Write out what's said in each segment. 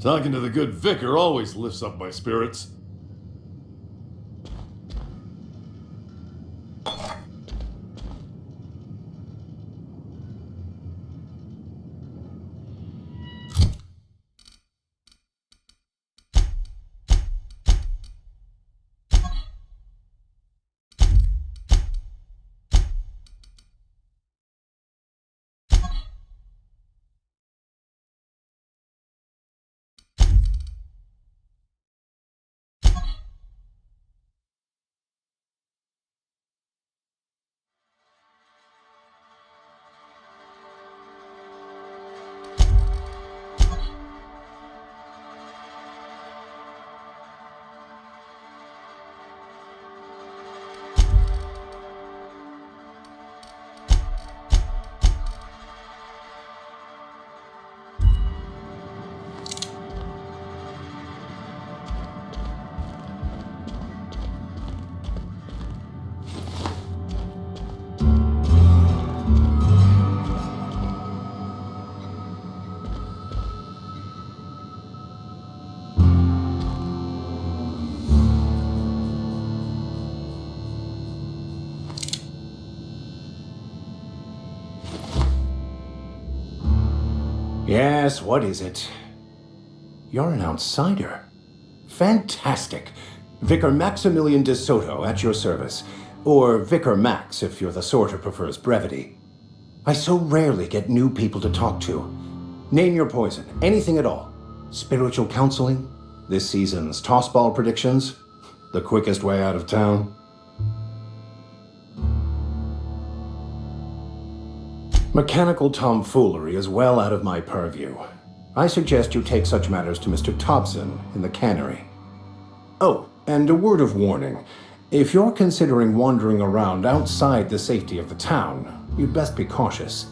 Talking to the good vicar always lifts up my spirits. Yes, what is it? You're an outsider. Fantastic. Vicar Maximilian de Soto at your service. Or Vicar Max if you're the sort who prefers brevity. I so rarely get new people to talk to. Name your poison, anything at all. Spiritual counseling? This season's tossball predictions? The quickest way out of town? Mechanical tomfoolery is well out of my purview. I suggest you take such matters to Mr. Thompson in the cannery. Oh, and a word of warning. If you're considering wandering around outside the safety of the town, you'd best be cautious.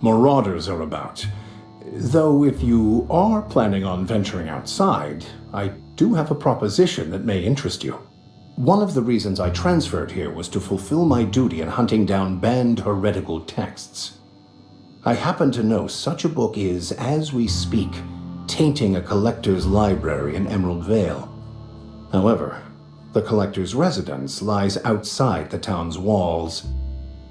Marauders are about. Though if you are planning on venturing outside, I do have a proposition that may interest you. One of the reasons I transferred here was to fulfill my duty in hunting down banned heretical texts. I happen to know such a book is, as we speak, tainting a collector's library in Emerald Vale. However, the collector's residence lies outside the town's walls.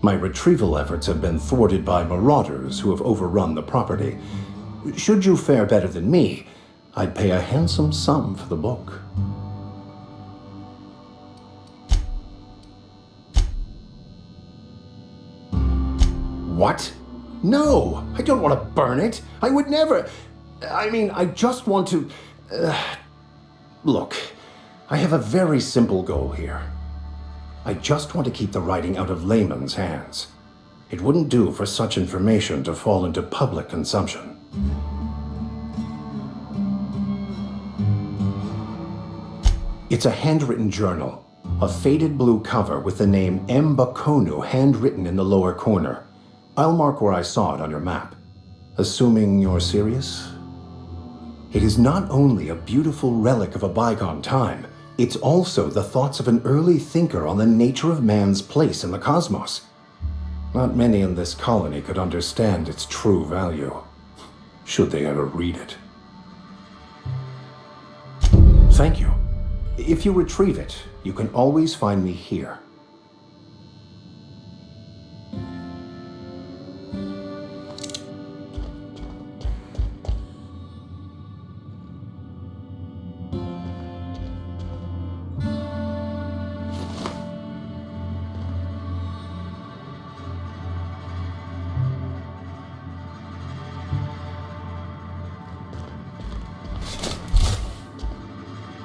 My retrieval efforts have been thwarted by marauders who have overrun the property. Should you fare better than me, I'd pay a handsome sum for the book. What? No! I don't want to burn it! I would never! I just want to... Look, I have a very simple goal here. I just want to keep the writing out of laymen's hands. It wouldn't do for such information to fall into public consumption. It's a handwritten journal, a faded blue cover with the name M. Bakonu handwritten in the lower corner. I'll mark where I saw it on your map. Assuming you're serious? It is not only a beautiful relic of a bygone time, it's also the thoughts of an early thinker on the nature of man's place in the cosmos. Not many in this colony could understand its true value, should they ever read it. Thank you. If you retrieve it, you can always find me here.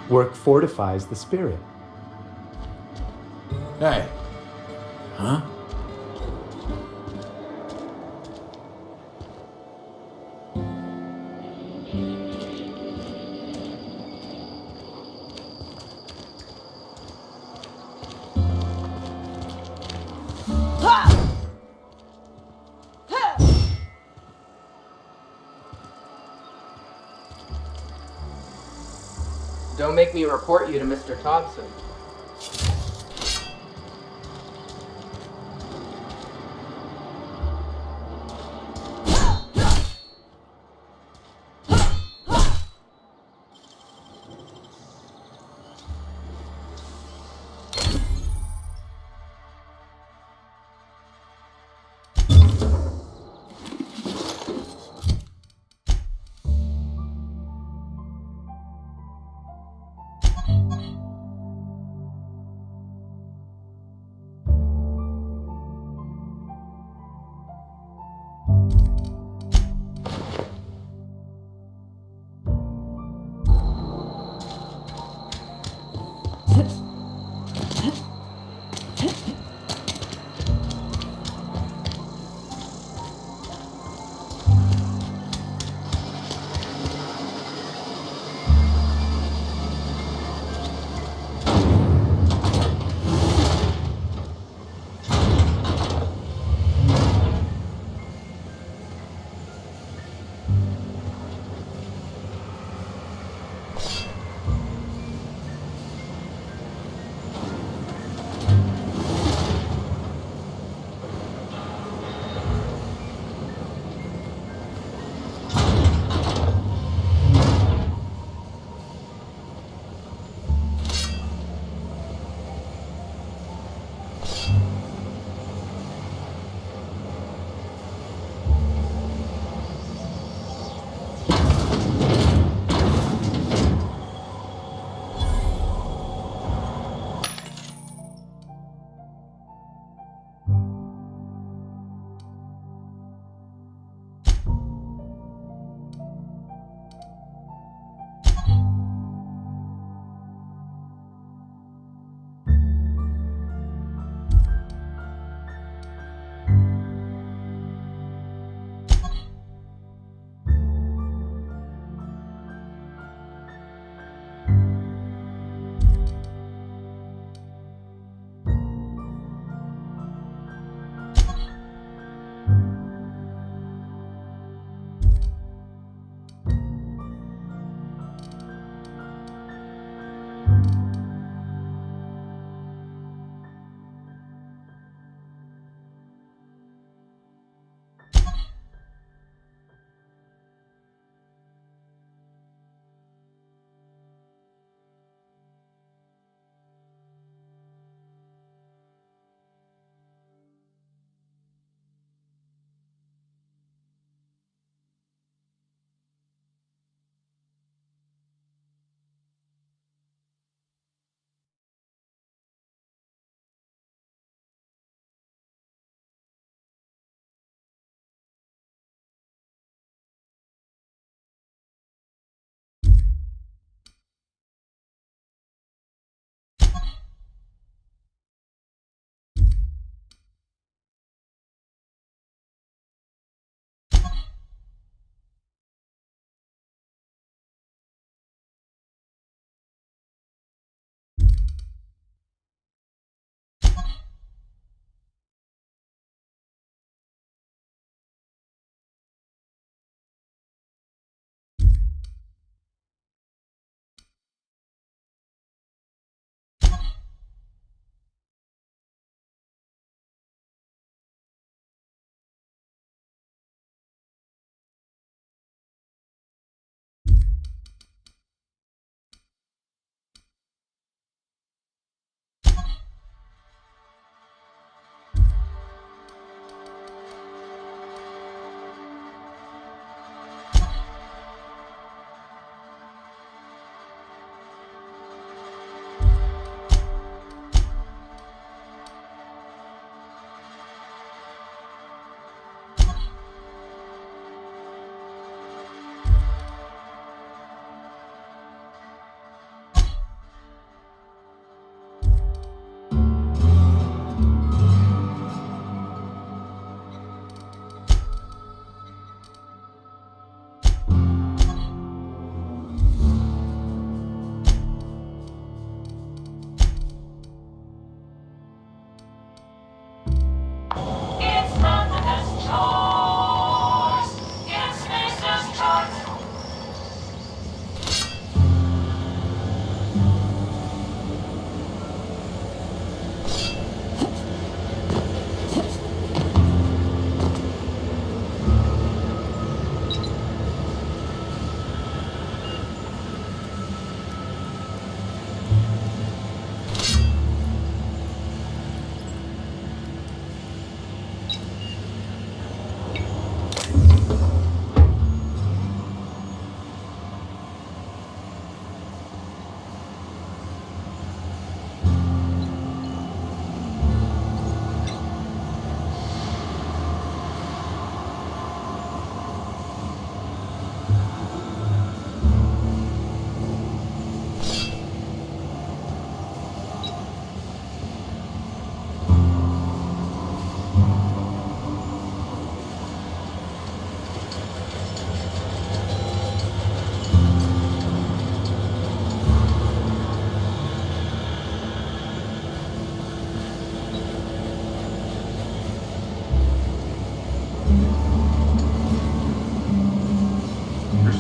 Work fortifies the spirit. Hey. Huh? Don't make me report you to Mr. Thompson.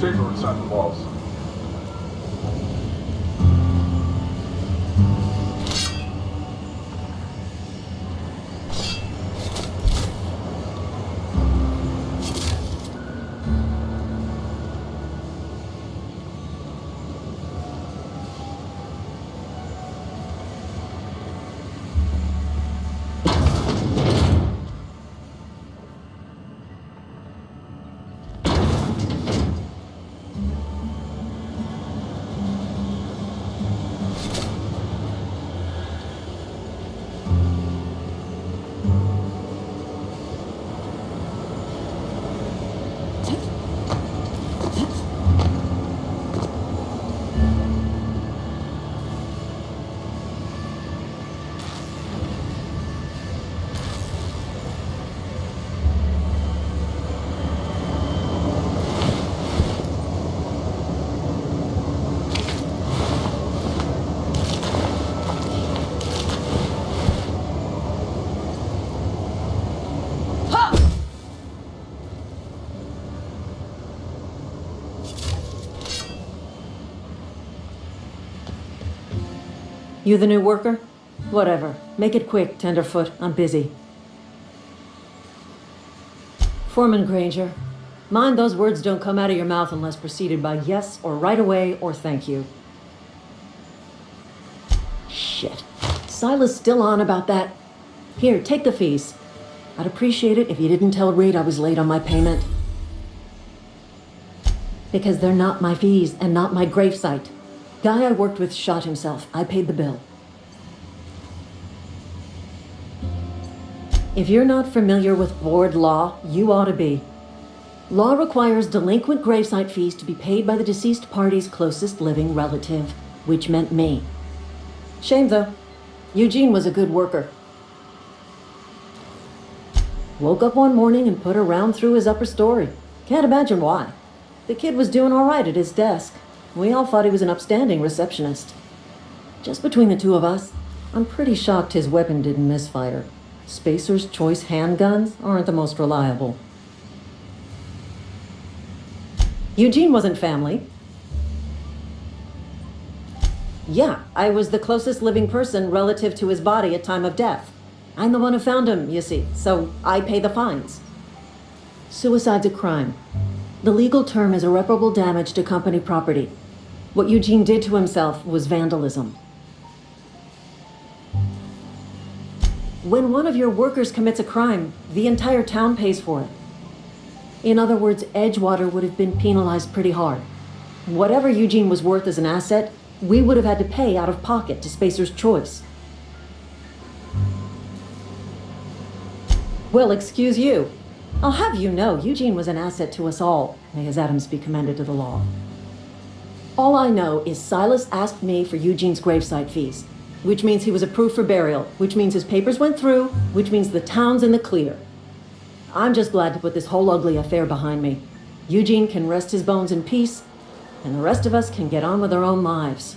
safer inside the walls. You the new worker? Whatever. Make it quick, Tenderfoot. I'm busy. Foreman Granger, mind those words don't come out of your mouth unless preceded by yes or right away or thank you. Shit. Silas still on about that. Here, take the fees. I'd appreciate it if you didn't tell Reed I was late on my payment. Because they're not my fees and not my gravesite. Guy I worked with shot himself. I paid the bill. If you're not familiar with board law, you ought to be. Law requires delinquent gravesite fees to be paid by the deceased party's closest living relative, which meant me. Shame though. Eugene was a good worker. Woke up one morning and put a round through his upper story. Can't imagine why. The kid was doing all right at his desk. We all thought he was an upstanding receptionist. Just between the two of us, I'm pretty shocked his weapon didn't misfire. Spacer's Choice handguns aren't the most reliable. Eugene wasn't family. Yeah, I was the closest living person relative to his body at time of death. I'm the one who found him, you see, so I pay the fines. Suicide's a crime. The legal term is irreparable damage to company property. What Eugene did to himself was vandalism. When one of your workers commits a crime, the entire town pays for it. In other words, Edgewater would have been penalized pretty hard. Whatever Eugene was worth as an asset, we would have had to pay out of pocket to Spacer's Choice. Well, excuse you. I'll have you know, Eugene was an asset to us all. May his atoms be commended to the law. All I know is Silas asked me for Eugene's gravesite fees, which means he was approved for burial, which means his papers went through, which means the town's in the clear. I'm just glad to put this whole ugly affair behind me. Eugene can rest his bones in peace, and the rest of us can get on with our own lives.